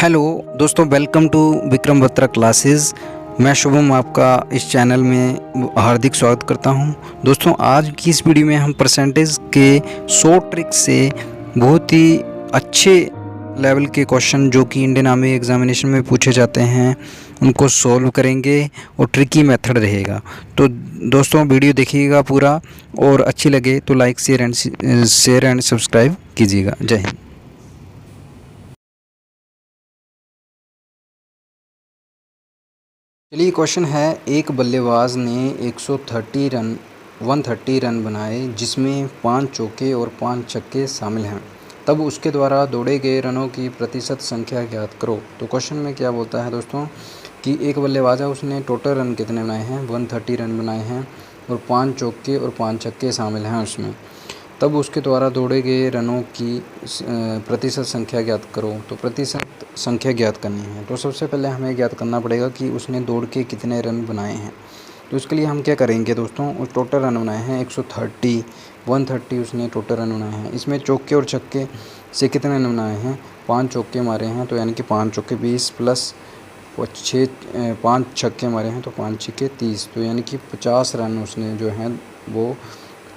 Hello दोस्तों, welcome to Vikram Batra classes. मैं शुभम आपका इस चैनल में हार्दिक स्वागत करता हूं। दोस्तों, आज की इस वीडियो में हम परसेंटेज के 100 ट्रिक्स से बहुत ही अच्छे लेवल के क्वेश्चन जो कि इंडियन आर्मी एग्जामिनेशन में पूछे जाते हैं उनको सॉल्व करेंगे और ट्रिकी मेथड रहेगा। तो दोस्तों, वीडियो देखिएगा पूरा और अच्छी लगे तो लाइक शेयर एंड सब्सक्राइब कीजिएगा। जय हिंद। चलिए, क्वेश्चन है, एक बल्लेबाज ने 130 रन बनाए जिसमें 5 चौके और 5 छक्के शामिल हैं। तब उसके द्वारा दौड़े गए रनों की प्रतिशत संख्या ज्ञात करो। तो क्वेश्चन में क्या बोलता है दोस्तों कि एक बल्लेबाज है, उसने टोटल रन कितने बनाए हैं, 130 रन बनाए हैं और 5 चौके और 5 छक्के शामिल हैं उसमें। तब उसके द्वारा दौड़े गए रनों की प्रतिशत संख्या ज्ञात करो। तो प्रतिशत संख्या ज्ञात करनी है तो सबसे पहले हमें ज्ञात करना पड़ेगा कि उसने दौड़ के कितने रन बनाए हैं। तो इसके लिए हम क्या करेंगे दोस्तों, उस टोटल रन बनाए हैं 130 उसने टोटल रन बनाए हैं। इसमें चौके और छक्के से कितने रन बनाए हैं, 5 चौके मारे हैं तो यानी कि 5 चौके 20 प्लस 5 छक्के मारे हैं तो 5 छक्के 30, तो यानी कि 50 रन उसने जो हैं वो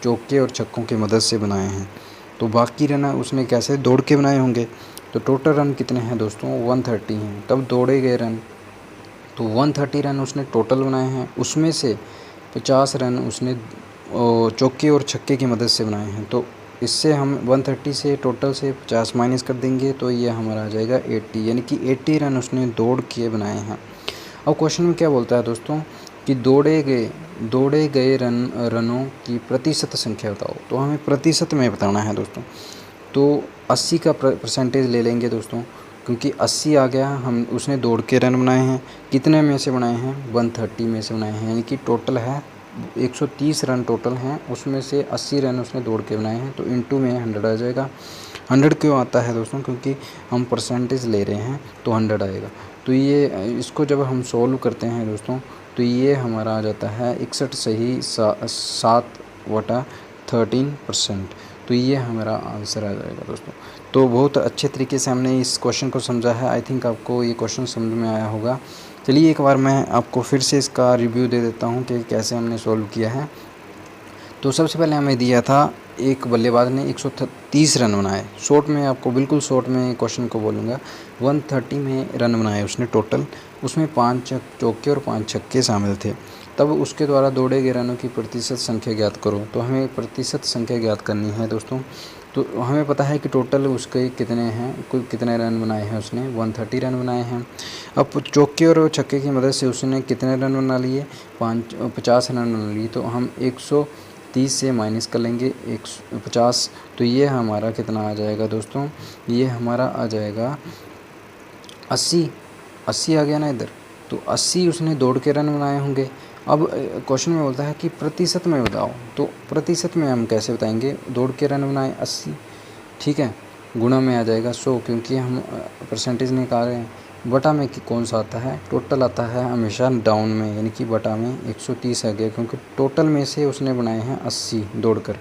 चौके और छक्कों की मदद से बनाए हैं। तो बाकी रन उसने कैसे दौड़ के बनाए होंगे। तो टोटल रन कितने हैं दोस्तों, 130 हैं। तब दौड़े गए रन, तो 130 रन उसने टोटल बनाए हैं, उसमें से 50 रन उसने चौके और छक्के की मदद से बनाए हैं। तो इससे हम 130 से टोटल से 50 माइनस कर देंगे तो ये हमारा आ जाएगा 80, यानी कि 80 रन उसने दौड़ के बनाए हैं। अब क्वेश्चन में क्या बोलता है दोस्तों कि दौड़े गए रनों की प्रतिशत संख्या बताओ। तो हमें प्रतिशत में बताना है दोस्तों। तो 80 का परसेंटेज ले लेंगे दोस्तों, क्योंकि 80 आ गया। हम उसने दौड़ के रन बनाए हैं, कितने में से बनाए हैं, 130 में से बनाए हैं, यानी कि टोटल है 130 रन टोटल हैं, उसमें से 80 रन उसने दौड़ के बनाए हैं। तो इंटू में 100 आ जाएगा। 100 क्यों आता है दोस्तों, क्योंकि हम परसेंटेज ले रहे हैं तो 100 आएगा। तो ये इसको जब हम सोल्व करते हैं दोस्तों तो ये हमारा आ जाता है 61 सही 7/13%। तो ये हमारा आंसर आ जाएगा दोस्तों। तो बहुत अच्छे तरीके से हमने इस क्वेश्चन को समझा है। आई थिंक आपको ये क्वेश्चन समझ में आया होगा। चलिए, एक बार मैं आपको फिर से इसका रिव्यू दे देता हूँ कि कैसे हमने सॉल्व किया है। तो सबसे पहले हमें दिया था एक बल्लेबाज ने 130 रन बनाए। शॉर्ट में आपको बिल्कुल शॉर्ट में क्वेश्चन को बोलूँगा, 130 में रन बनाए उसने टोटल, उसमें 5 चौके और 5 छक्के शामिल थे। तब उसके द्वारा दौड़े गए रनों की प्रतिशत संख्या ज्ञात करो। तो हमें प्रतिशत संख्या ज्ञात करनी है दोस्तों। तो हमें पता है कि टोटल उसके कितने हैं, कुल कितने रन बनाए हैं उसने, 130 रन बनाए हैं। अब चौके और छक्के की मदद से उसने कितने रन बना लिए, 50 रन बना लिए। तो हम 130 से माइनस कर लेंगे 150, तो ये हमारा कितना आ जाएगा दोस्तों, ये हमारा आ जाएगा 80 आ गया ना इधर। तो 80 उसने दौड़ के रन बनाए होंगे। अब क्वेश्चन में बोलता है कि प्रतिशत में बताओ। तो प्रतिशत में हम कैसे बताएंगे, दौड़ के रन बनाए 80, ठीक है, गुणा में आ जाएगा 100, क्योंकि हम परसेंटेज निकाल रहे हैं। बटा में कौन सा आता है, टोटल आता है हमेशा डाउन में, यानी कि बटा में 130 आ गया, क्योंकि टोटल में से उसने बनाए हैं 80 दौड़कर।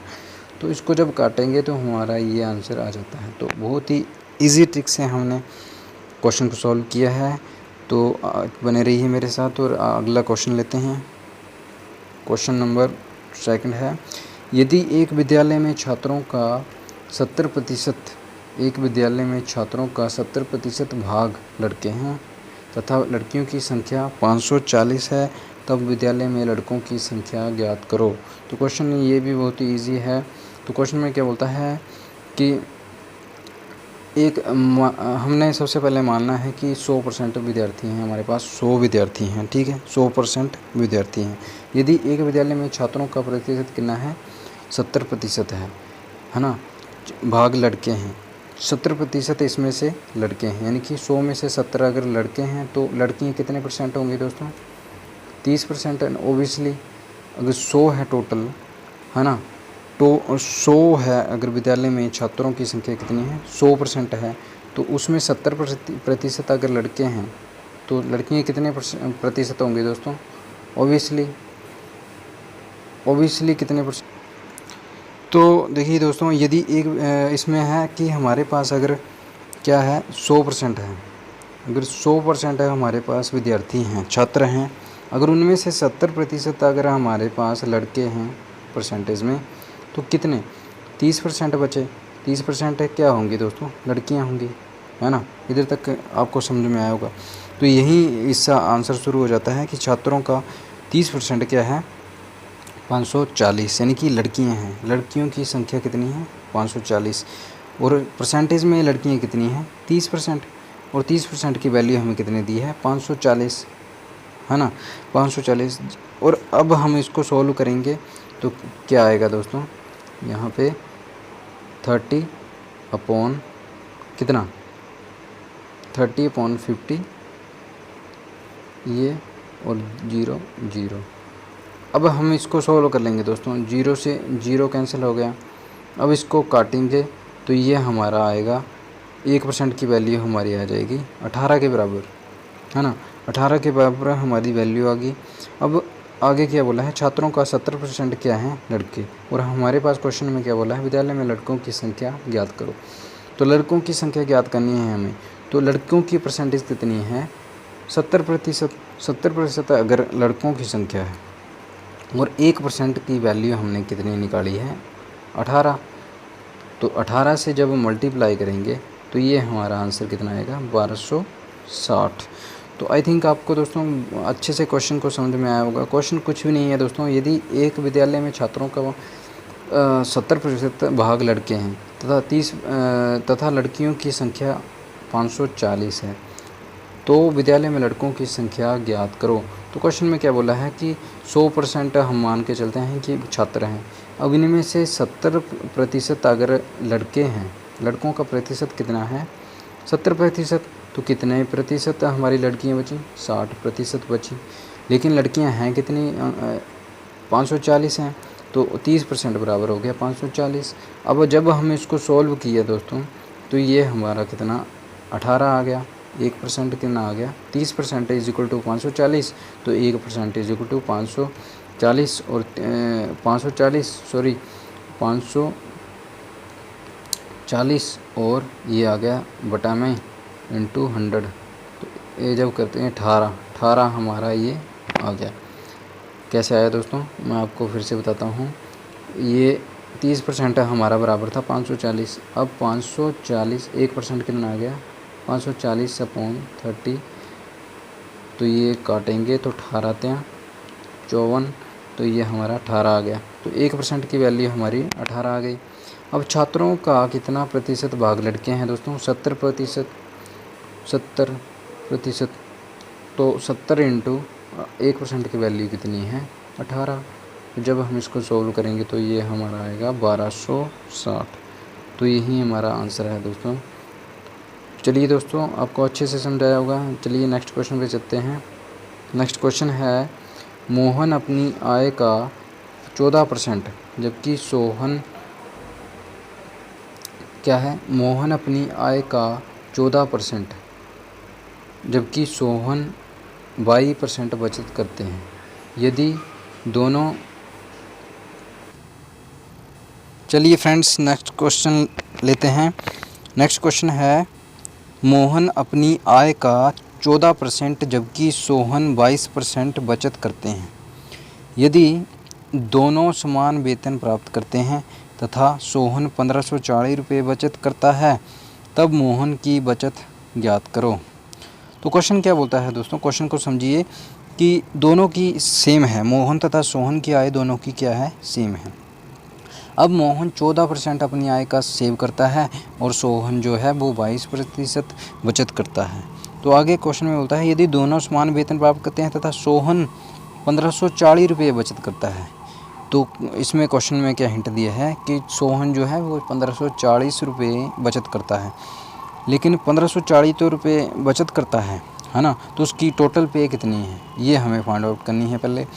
तो इसको जब काटेंगे तो हमारा ये आंसर आ जाता है। तो बहुत ही ईजी ट्रिक से हमने क्वेश्चन को सॉल्व किया है। तो बने रहिए मेरे साथ और अगला क्वेश्चन लेते हैं। क्वेश्चन नंबर 2 है, यदि एक विद्यालय में छात्रों का 70% भाग लड़के हैं तथा लड़कियों की संख्या 540 है, तब विद्यालय में लड़कों की संख्या ज्ञात करो। तो क्वेश्चन ये भी बहुत ही ईजी है। तो क्वेश्चन में क्या बोलता है कि हमने सबसे पहले मानना है कि 100% विद्यार्थी हैं, हमारे पास 100 विद्यार्थी हैं, ठीक है, 100% विद्यार्थी हैं। यदि एक विद्यालय में छात्रों का प्रतिशत कितना है, 70% है ना, भाग लड़के हैं, 70% इसमें से लड़के हैं, यानी कि 100 में से 70 अगर लड़के हैं तो लड़कियाँ कितने परसेंट होंगी दोस्तों, 30%। ओबियसली अगर 100 है टोटल, है ना, तो 100 है, अगर विद्यालय में छात्रों की संख्या कितनी है, 100% है, तो उसमें 70% अगर लड़के हैं तो लड़कियाँ कितने प्रतिशत होंगी दोस्तों, ओबियसली कितने परसेंट। तो देखिए दोस्तों, यदि एक इसमें है कि हमारे पास अगर क्या है 100% है, अगर 100% हमारे पास विद्यार्थी हैं, छात्र हैं, अगर उनमें से 70% अगर हमारे पास लड़के हैं परसेंटेज में, तो कितने 30% बचे। 30% क्या होंगी दोस्तों, लड़कियां होंगी, है ना। इधर तक आपको समझ में आया होगा। तो यही इसका आंसर शुरू हो जाता है कि छात्रों का 30% क्या है, 540, यानी कि लड़कियां हैं। लड़कियों की संख्या कितनी है, 540, और परसेंटेज में लड़कियां कितनी हैं, 30%, और 30% की वैल्यू हमें कितने दी है, 540, है ना, 540। और अब हम इसको सॉल्व करेंगे तो क्या आएगा दोस्तों, यहाँ पे 30 अपॉन कितना, 30/50 ये, और 0 0। अब हम इसको सॉल्व कर लेंगे दोस्तों। 0 से 0 कैंसिल हो गया। अब इसको काटेंगे तो ये हमारा आएगा, 1% की वैल्यू हमारी आ जाएगी 18 के बराबर, है ना। 18 के बराबर हमारी वैल्यू आ गई। अब आगे क्या बोला है, छात्रों का 70% क्या है, लड़के। और हमारे पास क्वेश्चन में क्या बोला है, विद्यालय में लड़कों की संख्या ज्ञात करो। तो लड़कों की संख्या ज्ञात करनी है हमें। तो लड़कों की परसेंटेज कितनी है, 70%। 70% अगर लड़कों की संख्या है, और 1% की वैल्यू हमने कितनी निकाली है, 18। तो 18 से जब मल्टीप्लाई करेंगे तो ये हमारा आंसर कितना आएगा, 1260। तो आई थिंक आपको दोस्तों अच्छे से क्वेश्चन को समझ में आया होगा। क्वेश्चन कुछ भी नहीं है दोस्तों। यदि एक विद्यालय में छात्रों का 70% भाग लड़के हैं तथा लड़कियों की संख्या 540 है, तो विद्यालय में लड़कों की संख्या ज्ञात करो। तो क्वेश्चन में क्या बोला है कि 100% हम मान के चलते हैं कि छात्र हैं। अब इनमें से 70% अगर लड़के हैं, लड़कों का प्रतिशत कितना है, 70%, तो कितने प्रतिशत हमारी लड़कियां बची, 60% बची। लेकिन लड़कियां हैं कितनी, 540 हैं, तो 30% बराबर हो गया 540। अब जब हम इसको सॉल्व किया दोस्तों, तो ये हमारा कितना, 18 आ गया। 1% कितना आ गया, 30% इज इक्वल टू 540, तो 1% इज इक्वल टू 540, और 540 और ये आ गया बटा में इंटू 100। तो ये जब करते हैं 18 हमारा ये आ गया। कैसे आया दोस्तों, मैं आपको फिर से बताता हूँ। ये 30% हमारा बराबर था 540। अब 540 1% कितना आ गया, 540/30। तो ये काटेंगे तो 18 54, तो ये हमारा 18 आ गया। तो 1% की वैल्यू हमारी 18 आ गई। अब छात्रों का कितना प्रतिशत भाग लड़के हैं दोस्तों, 70%। 70%, तो 70 इंटू 1% की वैल्यू कितनी है, 18। तो जब हम इसको सोल्व करेंगे तो ये हमारा आएगा 1260। तो यही हमारा आंसर है दोस्तों। चलिए दोस्तों, आपको अच्छे से समझाया होगा। चलिए नेक्स्ट क्वेश्चन पे चलते हैं। नेक्स्ट क्वेश्चन है, मोहन अपनी आय का 14%, जबकि सोहन क्या है, मोहन अपनी आय का 14%, जबकि सोहन 22% बचत करते हैं। यदि दोनों, चलिए फ्रेंड्स नेक्स्ट क्वेश्चन लेते हैं। नेक्स्ट क्वेश्चन है, मोहन अपनी आय का 14%, जबकि सोहन 22% बचत करते हैं। यदि दोनों समान वेतन प्राप्त करते हैं तथा सोहन 1540 रुपये बचत करता है, तब मोहन की बचत ज्ञात करो। तो क्वेश्चन क्या बोलता है दोस्तों, क्वेश्चन को समझिए कि दोनों की सेम है, मोहन तथा सोहन की आय दोनों की क्या है, सेम है। अब मोहन 14% अपनी आय का सेव करता है और सोहन जो है वो 22% बचत करता है। तो आगे क्वेश्चन में बोलता है, यदि दोनों समान वेतन प्राप्त करते हैं तथा सोहन 1540 रुपये बचत करता है। तो इसमें क्वेश्चन में क्या हिंट दिया है कि सोहन जो है वो 1540 रुपये बचत करता है, लेकिन 1540 तो रुपये बचत करता है ना। तो उसकी टोटल पे कितनी है, ये हमें फाइंड आउट करनी है पहले।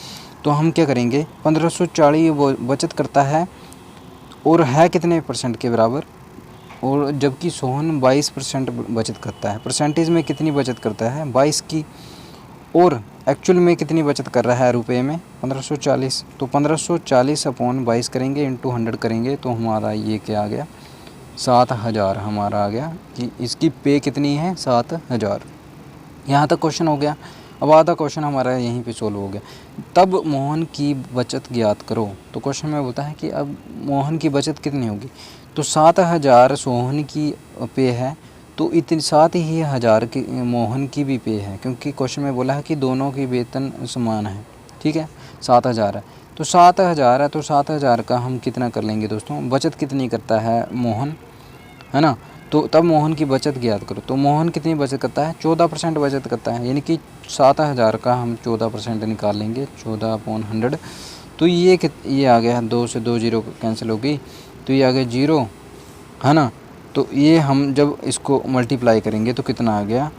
तो हम क्या करेंगे, 1540 वो बचत करता है और है कितने परसेंट के बराबर, और जबकि सोहन 22% बचत करता है। परसेंटेज में कितनी बचत करता है, 22 की, और एक्चुअल में कितनी बचत कर रहा है रुपए में, 1540। तो 1540/22 करेंगे, इंटू 100 करेंगे, तो हमारा ये क्या आ गया, 7000 हमारा आ गया कि इसकी पे कितनी है, 7000। यहाँ तक क्वेश्चन हो गया। अब आधा क्वेश्चन हमारा यहीं पे सोल्व हो गया। तब मोहन की बचत ज्ञात करो। तो क्वेश्चन में बोलता है कि अब मोहन की बचत कितनी होगी। तो 7,000 सोहन की पे है, तो इतनी 7,000 की मोहन की भी पे है, क्योंकि क्वेश्चन में बोला है कि दोनों की वेतन समान है। ठीक है, 7,000 है तो 7,000 है, तो 7,000 का हम कितना कर लेंगे दोस्तों, बचत कितनी करता है मोहन, है ना। तो तब मोहन की बचत ज्ञात करो। तो मोहन कितनी बचत करता है, 14% बचत करता है, यानी कि 7,000 का हम 14% निकाल लेंगे, 14/100। तो ये आ गया 2 से 2 जीरो कैंसिल होगी, तो ये आ गया 0, है ना। तो ये हम जब इसको मल्टीप्लाई करेंगे तो कितना आ गया,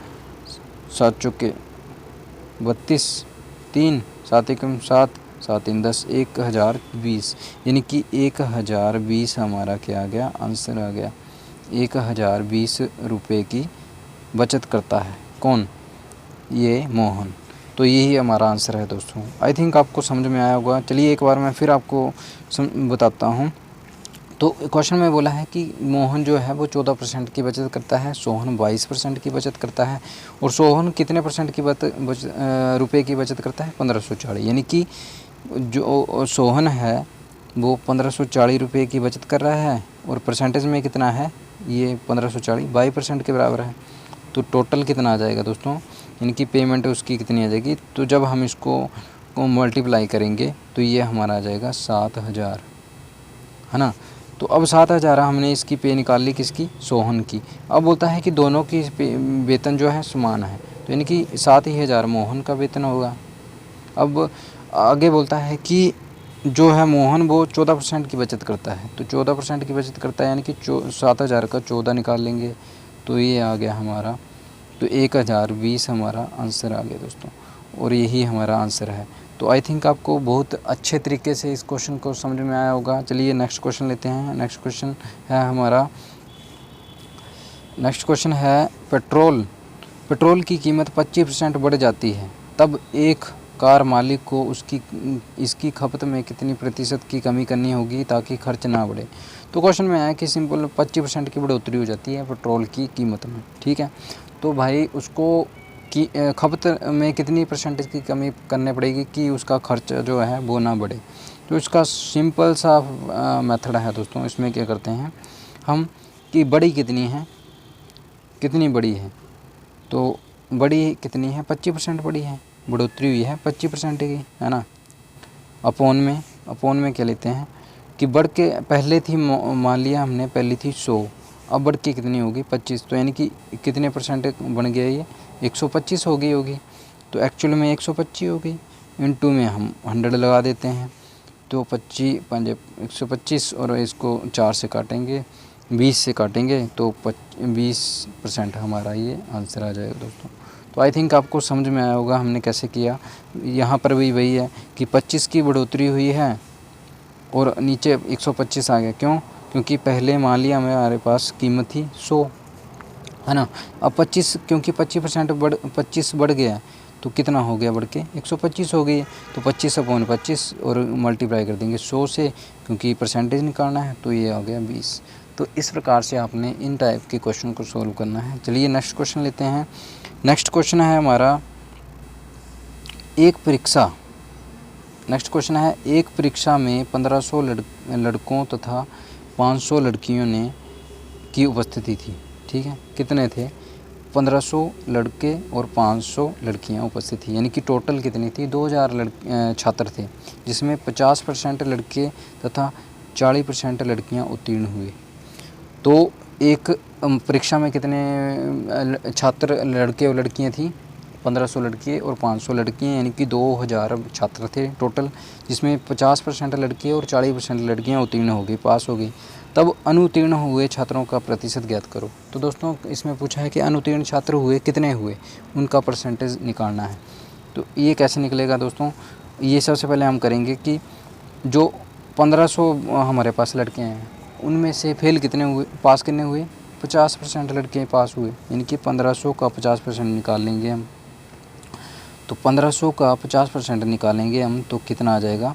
7 चौके 32, 3 7 एकम 7, 7 3 10, 1,020, यानी कि 1,020 हमारा क्या आ गया, आंसर आ गया। 1,020 रुपये की बचत करता है कौन, ये मोहन। तो यही हमारा आंसर है दोस्तों। आई थिंक आपको समझ में आया होगा। चलिए एक बार मैं फिर आपको बताता हूँ। तो क्वेश्चन में बोला है कि मोहन जो है वो 14% की बचत करता है, सोहन 22% की बचत करता है, और सोहन कितने परसेंट की रुपये की बचत करता है, 1540। यानी कि जो सोहन है वो 1540 रुपये की बचत कर रहा है, और परसेंटेज में कितना है, ये 1540 22% के बराबर है। तो टोटल कितना आ जाएगा दोस्तों, यानी कि पेमेंट उसकी कितनी आ जाएगी। तो जब हम इसको मल्टीप्लाई करेंगे तो ये हमारा आ जाएगा 7,000, है ना। तो अब 7,000 हमने इसकी पे निकाल ली, किसकी, सोहन की। अब बोलता है कि दोनों की वेतन जो है समान है, तो यानी कि 7,000 मोहन का वेतन होगा। अब आगे बोलता है कि जो है मोहन वो 14% की बचत करता है, तो 14% की बचत करता है, यानी कि 7,000 का 14 निकाल लेंगे, तो ये आ गया हमारा, तो 1,020 हमारा आंसर आ गया दोस्तों, और यही हमारा आंसर है। तो आई थिंक आपको बहुत अच्छे तरीके से इस क्वेश्चन को समझ में आया होगा। चलिए नेक्स्ट क्वेश्चन लेते हैं। नेक्स्ट क्वेश्चन है हमारा, नेक्स्ट क्वेश्चन है पेट्रोल की कीमत 25% बढ़ जाती है, तब एक कार मालिक को इसकी खपत में कितनी प्रतिशत की कमी करनी होगी ताकि खर्च ना बढ़े। तो क्वेश्चन में आया कि सिंपल 25% की बढ़ोतरी हो जाती है पेट्रोल की कीमत में। ठीक है, तो भाई उसको कि खपत में कितनी परसेंटेज की कमी करनी पड़ेगी कि उसका खर्च जो है वो ना बढ़े। तो इसका सिंपल सा मेथड है दोस्तों। इसमें क्या करते हैं हम कि बड़ी कितनी है, कितनी बड़ी है, तो बड़ी कितनी है, 25% बड़ी है, बढ़ोतरी हुई है 25% की, है ना। अपोन में क्या लेते हैं कि बढ़ के पहले थी, मान लिया हमने पहली थी 100, अब बढ़ के कितनी होगी 25, तो यानी कि कितने परसेंट बन गया ये 125 हो गई होगी। तो एक्चुअल में 125 हो गई, इनटू में हम 100 लगा देते हैं, तो 25 5 125, और इसको 4 से काटेंगे, 20 से काटेंगे, तो 20% हमारा ये आंसर आ जाएगा दोस्तों। तो आई थिंक आपको समझ में आया होगा हमने कैसे किया। यहाँ पर भी वही है कि 25 की बढ़ोतरी हुई है और नीचे 125 आ गया, क्यों, क्योंकि पहले मान लिया हमारे पास कीमत थी 100, है ना। अब 25, क्योंकि 25 बढ़ गया, तो कितना हो गया बढ़ के 125 हो गई, तो 25/25 और मल्टीप्लाई कर देंगे 100 से, क्योंकि परसेंटेज निकालना है, तो ये आ गया 20। तो इस प्रकार से आपने इन टाइप के क्वेश्चन को सोल्व करना है। चलिए नेक्स्ट क्वेश्चन लेते हैं। नेक्स्ट क्वेश्चन है हमारा एक परीक्षा। नेक्स्ट क्वेश्चन है एक परीक्षा में 1500 लड़कों तथा 500 लड़कियों ने की उपस्थिति थी। ठीक है, कितने थे, 1500 लड़के और 500 लड़कियां उपस्थित थी, यानी कि टोटल कितनी थी, 2000 छात्र थे, जिसमें 50% लड़के तथा 40% लड़कियां उत्तीर्ण हुए। तो एक परीक्षा में कितने छात्र, लड़के और लड़कियां थी, 1500 लड़के और 500 लड़कियां, यानी कि 2000 छात्र थे टोटल, जिसमें 50% लड़के और 40% लड़कियां उत्तीर्ण हो गई, पास हो गई। तब अनुत्तीर्ण हुए छात्रों का प्रतिशत ज्ञात करो। तो दोस्तों इसमें पूछा है कि अनुत्तीर्ण छात्र हुए कितने हुए, उनका परसेंटेज निकालना है। तो ये कैसे निकलेगा दोस्तों, ये सबसे पहले हम करेंगे कि जो 1500 हमारे पास लड़के हैं, उनमें से फेल कितने हुए, पास कितने हुए, 50% लड़के पास हुए, यानी कि 1500 का 50% निकाल लेंगे हम। तो 1500 का 50% निकालेंगे हम, तो कितना आ जाएगा,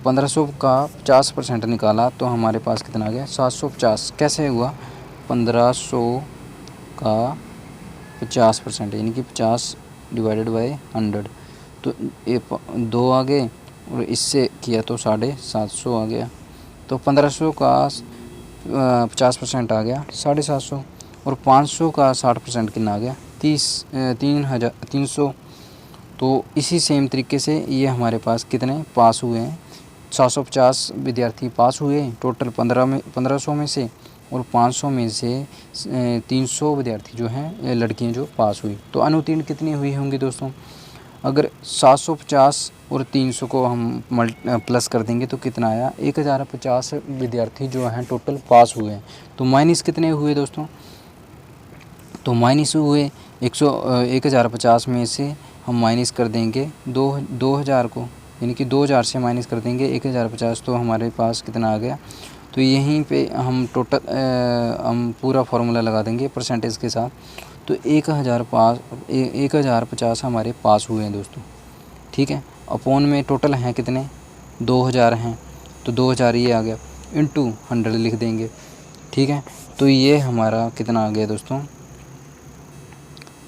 1500 का 50% निकाला तो हमारे पास कितना आ गया, 750। कैसे हुआ, 1500 का 50%, यानी कि 50 डिवाइडेड बाय 100, तो ये 2 आ गए और इससे किया तो 750 आ गया। तो 1500 का 50% आ गया 750, और 500 का 60% कितना आ गया 300। तो इसी सेम तरीके से ये हमारे पास कितने पास हुए हैं, 750 विद्यार्थी पास हुए टोटल 1500 में से, और 500 में से 300 विद्यार्थी जो हैं लड़कियां जो पास हुई। तो अनुत्तीर्ण कितनी हुई होंगी दोस्तों? अगर 750 और 300 को हम प्लस कर देंगे तो कितना आया, 1050 विद्यार्थी जो हैं टोटल पास हुए हैं। तो माइनस कितने हुए दोस्तों? तो माइनस हुए 1050 में से हम माइनस कर देंगे 2000 को, यानी कि 2000 से माइनस कर देंगे 1050, तो हमारे पास कितना आ गया। तो यहीं पे हम टोटल हम पूरा फार्मूला लगा देंगे परसेंटेज के साथ। तो 1050 हमारे पास हुए हैं दोस्तों, ठीक है। अपॉन में टोटल हैं कितने, 2000 हैं, तो 2000 ये आ गया, इंटू 100 लिख देंगे, ठीक है। तो ये हमारा कितना आ गया दोस्तों,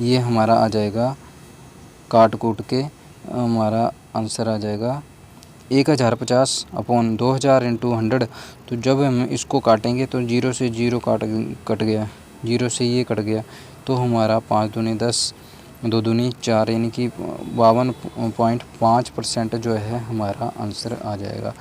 ये हमारा आ जाएगा काट कूट के हमारा आंसर आ जाएगा 1050 अपॉन 2000 इंटू 100। तो जब हम इसको काटेंगे तो 0 से 0 कट गया, 0 से ये कट गया, तो हमारा 5 दूनी 10, 2 दूनी 4, यानी कि 52.5% जो है हमारा आंसर आ जाएगा।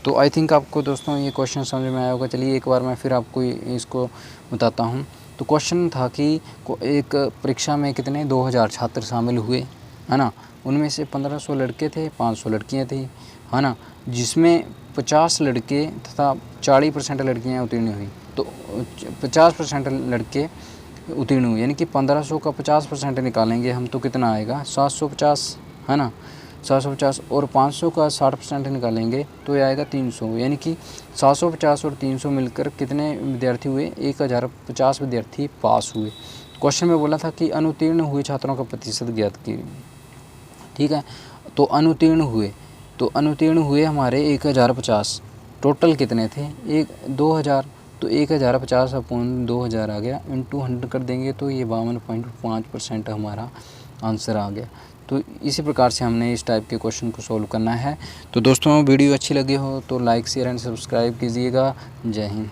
तो आई थिंक आपको दोस्तों ये क्वेश्चन समझ में आया होगा। चलिए एक बार मैं फिर आपको इसको बताता हूँ। तो क्वेश्चन था कि एक परीक्षा में कितने 2000 छात्र शामिल हुए, है ना। उनमें से 1500 लड़के थे, 500 लड़कियाँ थी, है ना, जिसमें 50 लड़के तथा 40% लड़कियाँ उत्तीर्ण हुई। तो 50% लड़के उत्तीर्ण हुए, यानी कि 1500 का 50% निकालेंगे हम तो कितना आएगा 750, है ना, 750, और 500 का 60% निकालेंगे तो ये आएगा 300, यानी कि 750 और 300 मिलकर कितने विद्यार्थी हुए, 1050 विद्यार्थी पास हुए। क्वेश्चन में बोला था कि अनुत्तीर्ण हुए छात्रों का प्रतिशत ज्ञात कीजिए, ठीक है। तो अनुत्तीर्ण हुए हमारे 1050, टोटल कितने थे 2000, तो 1050 अपॉन 2000 आ गया, इंटू 100 कर देंगे तो ये 52.5% हमारा आंसर आ गया। तो इसी प्रकार से हमने इस टाइप के क्वेश्चन को सॉल्व करना है। तो दोस्तों वीडियो अच्छी लगी हो तो लाइक शेयर एंड सब्सक्राइब कीजिएगा। जय हिंद।